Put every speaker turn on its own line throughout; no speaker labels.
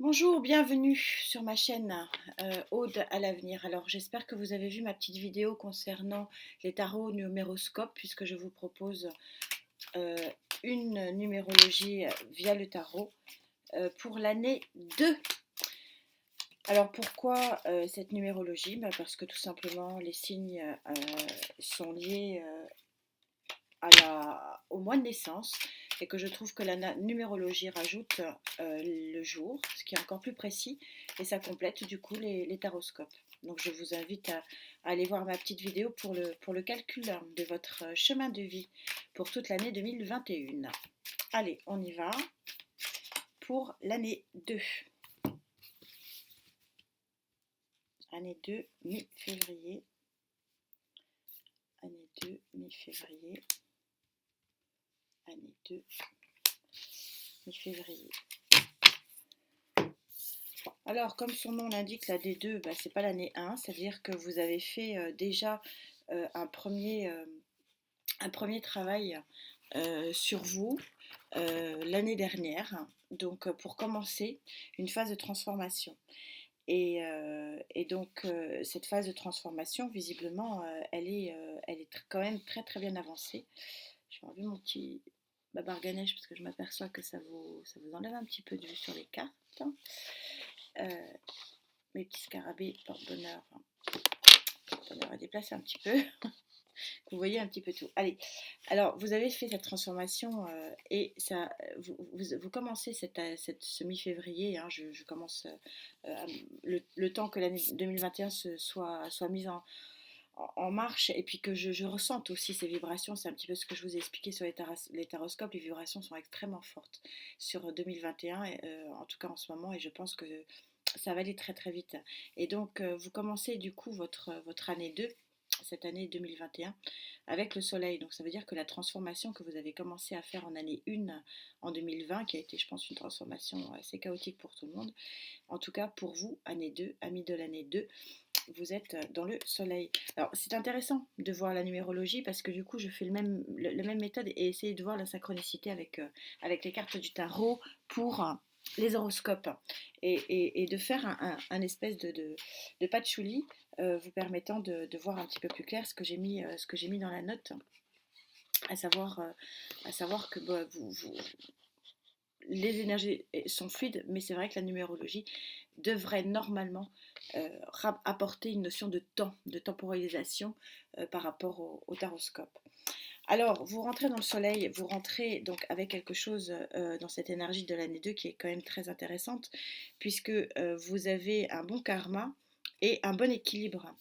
Bonjour, bienvenue sur ma chaîne Aude à l'avenir. Alors j'espère que vous avez vu ma petite vidéo concernant les tarots numéroscopes puisque je vous propose euh, une numérologie via le tarot pour l'année 2. Alors pourquoi cette numérologie? Parce que tout simplement les signes sont liés au mois de naissance et que je trouve que la numérologie rajoute le jour, ce qui est encore plus précis et ça complète du coup les taroscopes. Donc je vous invite à aller voir ma petite vidéo pour le calcul de votre chemin de vie pour toute l'année 2021. Allez, on y va pour l'année 2. Année 2, mi-février. Année 2, mi-février. Année 2, mi-février. Alors, comme son nom l'indique, la D2, c'est pas l'année 1, c'est-à-dire que vous avez fait déjà un premier travail sur vous l'année dernière, donc pour commencer une phase de transformation. Et donc, cette phase de transformation, visiblement, elle est quand même très très bien avancée. Je vais enlever mon petit babarganèche parce que je m'aperçois que ça vous enlève un petit peu de vue sur les cartes. Euh, Mes petits scarabées porte-bonheur, porte-bonheur à déplacer un petit peu. Vous voyez un petit peu tout. Allez, alors vous avez fait cette transformation et ça, vous commencez ce mi-février. Hein, je commence le temps que l'année 2021 soit mise en marche et puis que je ressente aussi ces vibrations. C'est un petit peu ce que je vous ai expliqué sur les taroscopes. Les vibrations sont extrêmement fortes sur 2021, en tout cas en ce moment, et je pense que ça va aller très très vite. Et donc, vous commencez du coup votre année 2, cette année 2021, avec le soleil. Donc, ça veut dire que la transformation que vous avez commencé à faire en année 1 en 2020, qui a été, je pense, une transformation assez chaotique pour tout le monde, en tout cas pour vous, année 2, amis de l'année 2, vous êtes dans le soleil. Alors, c'est intéressant de voir la numérologie parce que du coup, je fais la même méthode et essayer de voir la synchronicité avec les cartes du tarot pour les horoscopes et de faire un espèce de patchouli vous permettant de voir un petit peu plus clair ce que j'ai mis dans la note, à savoir, que les énergies sont fluides, mais c'est vrai que la numérologie devrait normalement apporter une notion de temps, de temporalisation par rapport au taroscope. Alors, vous rentrez dans le soleil, vous rentrez donc avec quelque chose dans cette énergie de l'année 2 qui est quand même très intéressante, puisque vous avez un bon karma et un bon équilibre.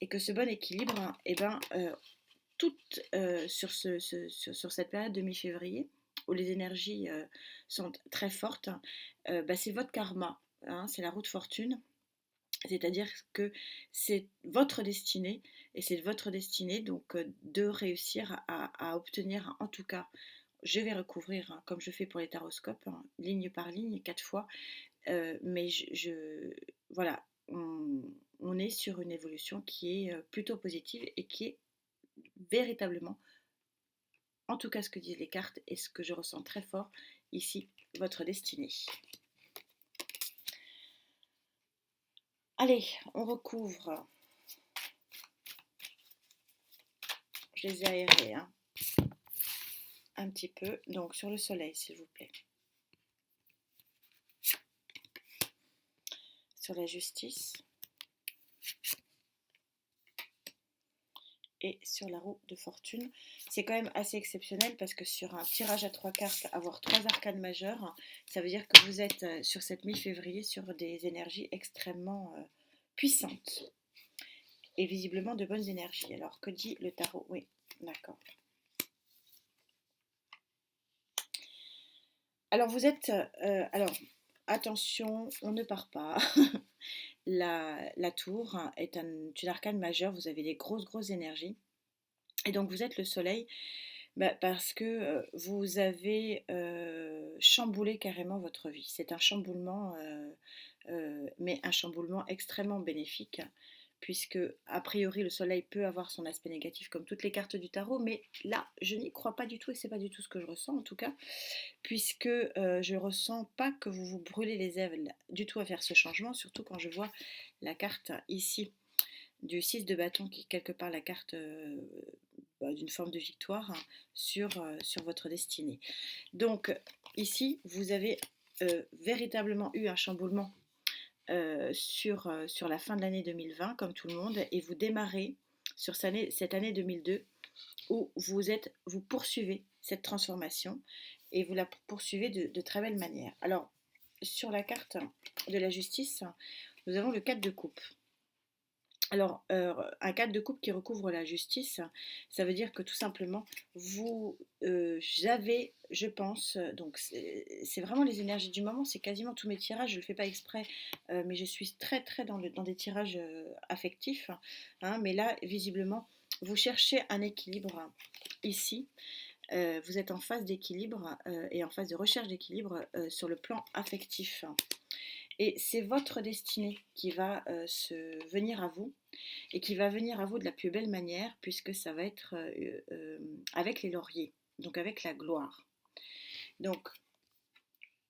Et que ce bon équilibre, eh ben, toute sur cette période de mi-février, où les énergies sont très fortes, c'est votre karma, hein, c'est la roue de fortune. C'est-à-dire que c'est votre destinée, et c'est votre destinée donc de réussir à obtenir, en tout cas, je vais recouvrir, hein, comme je fais pour les taroscopes, hein, ligne par ligne, 4 fois, mais voilà, on est sur une évolution qui est plutôt positive et qui est véritablement, en tout cas ce que disent les cartes et ce que je ressens très fort ici, votre destinée. Allez, on recouvre. Je les ai aérés, hein, un petit peu. Donc sur le soleil, s'il vous plaît. Sur la justice. Et sur la roue de fortune. C'est quand même assez exceptionnel parce que sur un tirage à 3 cartes, avoir 3 arcanes majeures, ça veut dire que vous êtes sur cette mi-février sur des énergies extrêmement puissantes et visiblement de bonnes énergies. Alors, que dit le tarot? Oui, d'accord. Alors, vous êtes... alors, attention, on ne part pas. La tour est une arcane majeure, vous avez des grosses énergies. Et donc, vous êtes le soleil. Parce que vous avez chamboulé carrément votre vie. C'est un chamboulement, mais un chamboulement extrêmement bénéfique, puisque a priori le soleil peut avoir son aspect négatif comme toutes les cartes du tarot, mais là je n'y crois pas du tout et c'est pas du tout ce que je ressens en tout cas, puisque je ressens pas que vous vous brûlez les ailes du tout à faire ce changement, surtout quand je vois la carte ici du 6 de bâton qui est quelque part la carte d'une forme de victoire sur votre destinée. Donc ici vous avez véritablement eu un chamboulement sur la fin de l'année 2020, comme tout le monde, et vous démarrez sur cette année 2002 où vous poursuivez cette transformation et vous la poursuivez de très belle manière. Alors, sur la carte de la justice, nous avons le 4 de coupe. Alors, un 4 de coupe qui recouvre la justice, ça veut dire que tout simplement, vous avez, je pense, donc c'est vraiment les énergies du moment, c'est quasiment tous mes tirages, je ne le fais pas exprès, mais je suis très très dans des tirages affectifs, hein, mais là, visiblement, vous cherchez un équilibre ici. Vous êtes en phase d'équilibre et en phase de recherche d'équilibre sur le plan affectif. Et c'est votre destinée qui va venir à vous et qui va venir à vous de la plus belle manière puisque ça va être avec les lauriers, donc avec la gloire. Donc,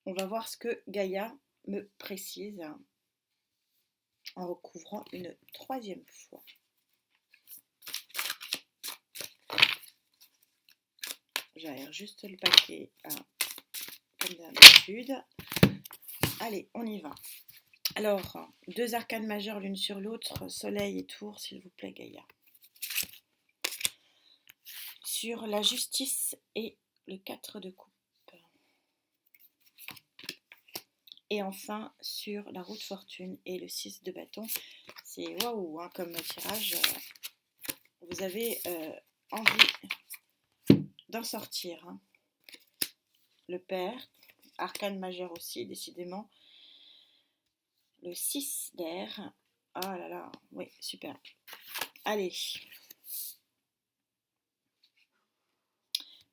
on va voir ce que Gaïa me précise en recouvrant une troisième fois. J'aère juste le paquet comme d'habitude. Allez, on y va. Alors, 2 arcanes majeures l'une sur l'autre, soleil et tour, s'il vous plaît, Gaïa. Sur la justice et le 4 de coupe. Et enfin, sur la roue de fortune et le 6 de bâton. C'est waouh, hein, comme tirage. Vous avez envie d'en sortir. Hein. Le père, arcane majeur aussi, décidément. Le 6 d'air. Ah là là, oui, super. Allez.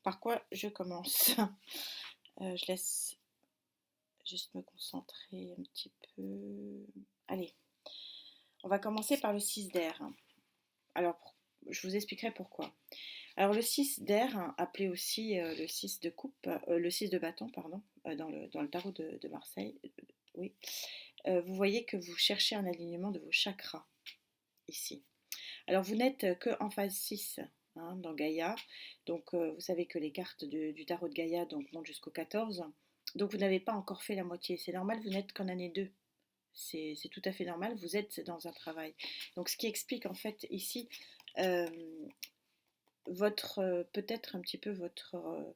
Par quoi je commence? Je laisse juste me concentrer un petit peu. Allez. On va commencer par le 6 d'air. Alors, je vous expliquerai pourquoi. Alors, le 6 d'air, appelé aussi le 6 de coupe, le 6 de bâton, pardon, dans le tarot de Marseille, oui. Vous voyez que vous cherchez un alignement de vos chakras, ici. Alors, vous n'êtes qu'en phase 6 hein, dans Gaïa. Donc, vous savez que les cartes du tarot de Gaïa donc, montent jusqu'au 14. Donc, vous n'avez pas encore fait la moitié. C'est normal, vous n'êtes qu'en année 2. C'est tout à fait normal, vous êtes dans un travail. Donc, ce qui explique en fait ici peut-être un petit peu votre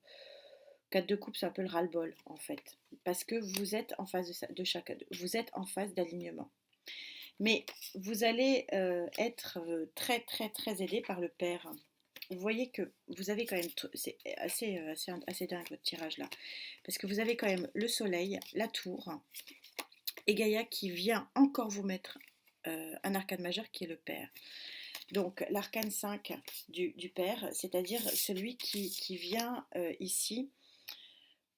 4 de coupe, c'est un peu le ras-le-bol en fait. Parce que vous êtes en phase vous êtes en phase d'alignement. Mais vous allez être très très très aidé par le père. Vous voyez que vous avez quand même, c'est assez dingue votre tirage là, parce que vous avez quand même le soleil, la tour, et Gaïa qui vient encore vous mettre un arcane majeur qui est le père. Donc l'arcane 5 du père, c'est-à-dire celui qui vient ici,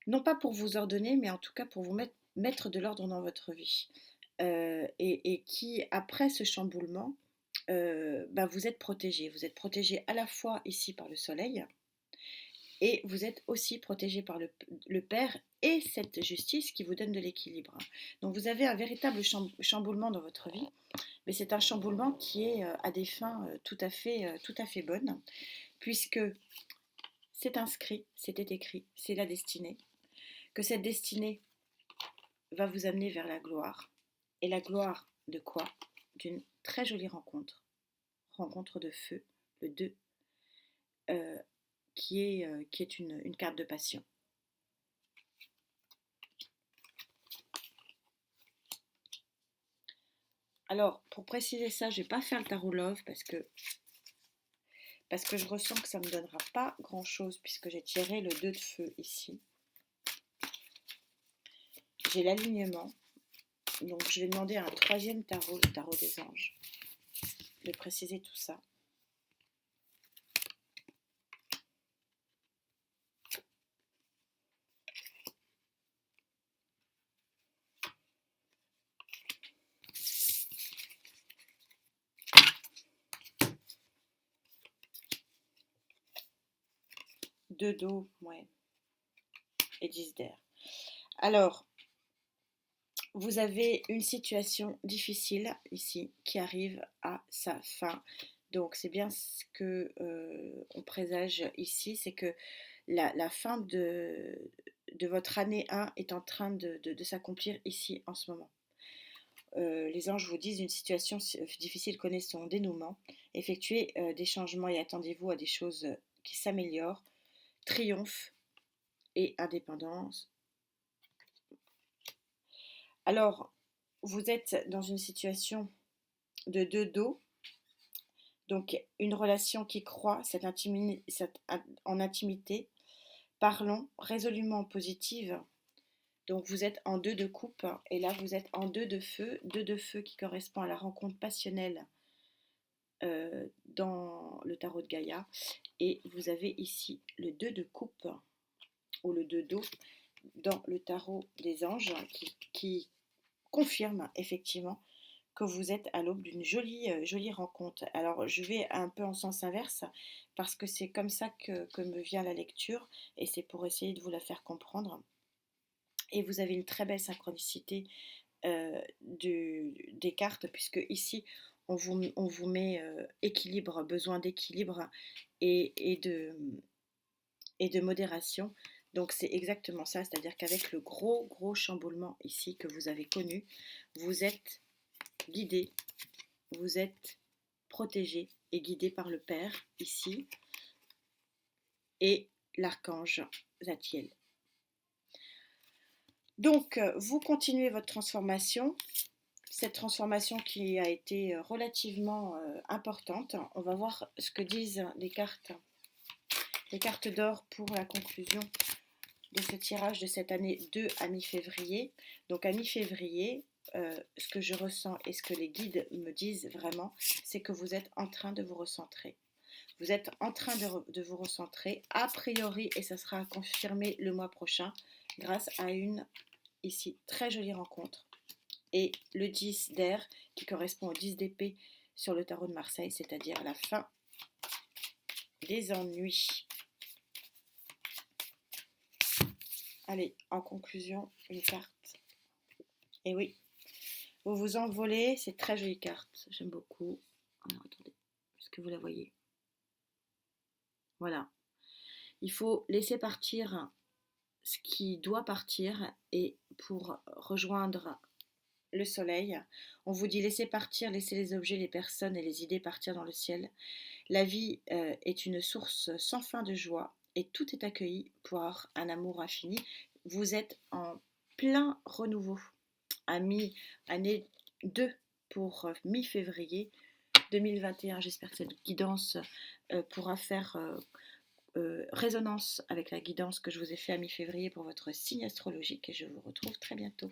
non pas pour vous ordonner, mais en tout cas pour vous mettre de l'ordre dans votre vie. Et qui, après ce chamboulement, vous êtes protégé. Vous êtes protégé à la fois ici par le soleil, et vous êtes aussi protégé par le Père et cette justice qui vous donne de l'équilibre. Donc vous avez un véritable chamboulement dans votre vie, mais c'est un chamboulement qui est à des fins tout à fait bonnes, puisque c'est inscrit, c'était écrit, c'est la destinée, que cette destinée va vous amener vers la gloire. Et la gloire de quoi? D'une très jolie rencontre de feu, le 2, qui est une carte de passion. Alors, pour préciser ça, je ne vais pas faire le tarot love parce que je ressens que ça ne me donnera pas grand-chose puisque j'ai tiré le 2 de feu ici. J'ai l'alignement. Donc, je vais demander à un troisième tarot, le tarot des anges, de préciser tout ça. 2 d'eau, ouais, et 10 d'air. Alors, vous avez une situation difficile ici qui arrive à sa fin. Donc c'est bien ce que on présage ici, c'est que la fin de votre année 1 est en train de s'accomplir ici en ce moment. Les anges vous disent une situation difficile connaît son dénouement. Effectuez des changements et attendez-vous à des choses qui s'améliorent. Triomphe et indépendance. Alors, vous êtes dans une situation de deux dos, donc une relation qui croît en intimité. Parlons résolument positive. Donc vous êtes en deux de coupe et là vous êtes en deux de feu qui correspond à la rencontre passionnelle dans le tarot de Gaïa. Et vous avez ici le 2 de coupe ou le 2 d'eau dans le tarot des anges qui confirme effectivement que vous êtes à l'aube d'une jolie rencontre. Alors je vais un peu en sens inverse parce que c'est comme ça que me vient la lecture et c'est pour essayer de vous la faire comprendre. Et vous avez une très belle synchronicité des cartes puisque ici on vous met équilibre, besoin d'équilibre et de modération. Donc c'est exactement ça, c'est-à-dire qu'avec le gros chamboulement ici que vous avez connu, vous êtes guidé, vous êtes protégé et guidé par le Père ici et l'archange Zadkiel. Donc vous continuez votre transformation, cette transformation qui a été relativement importante. On va voir ce que disent les cartes d'or pour la conclusion de ce tirage de cette année 2 à mi-février. Donc à mi-février, ce que je ressens et ce que les guides me disent vraiment, c'est que vous êtes en train de vous recentrer. Vous êtes en train de vous recentrer, a priori, et ça sera confirmé le mois prochain, grâce à une, ici, très jolie rencontre. Et le 10 d'air, qui correspond au 10 d'épée sur le tarot de Marseille, c'est-à-dire la fin des ennuis. Allez, en conclusion, une carte. Et oui, vous vous envolez, c'est très jolie carte, j'aime beaucoup. Alors attendez, est-ce que vous la voyez? Voilà, il faut laisser partir ce qui doit partir et pour rejoindre le soleil, on vous dit laissez partir, laissez les objets, les personnes et les idées partir dans le ciel. La vie est une source sans fin de joie et tout est accueilli pour un amour infini. Vous êtes en plein renouveau à mi-année 2 pour mi-février 2021. J'espère que cette guidance pourra faire résonance avec la guidance que je vous ai fait à mi-février pour votre signe astrologique et je vous retrouve très bientôt.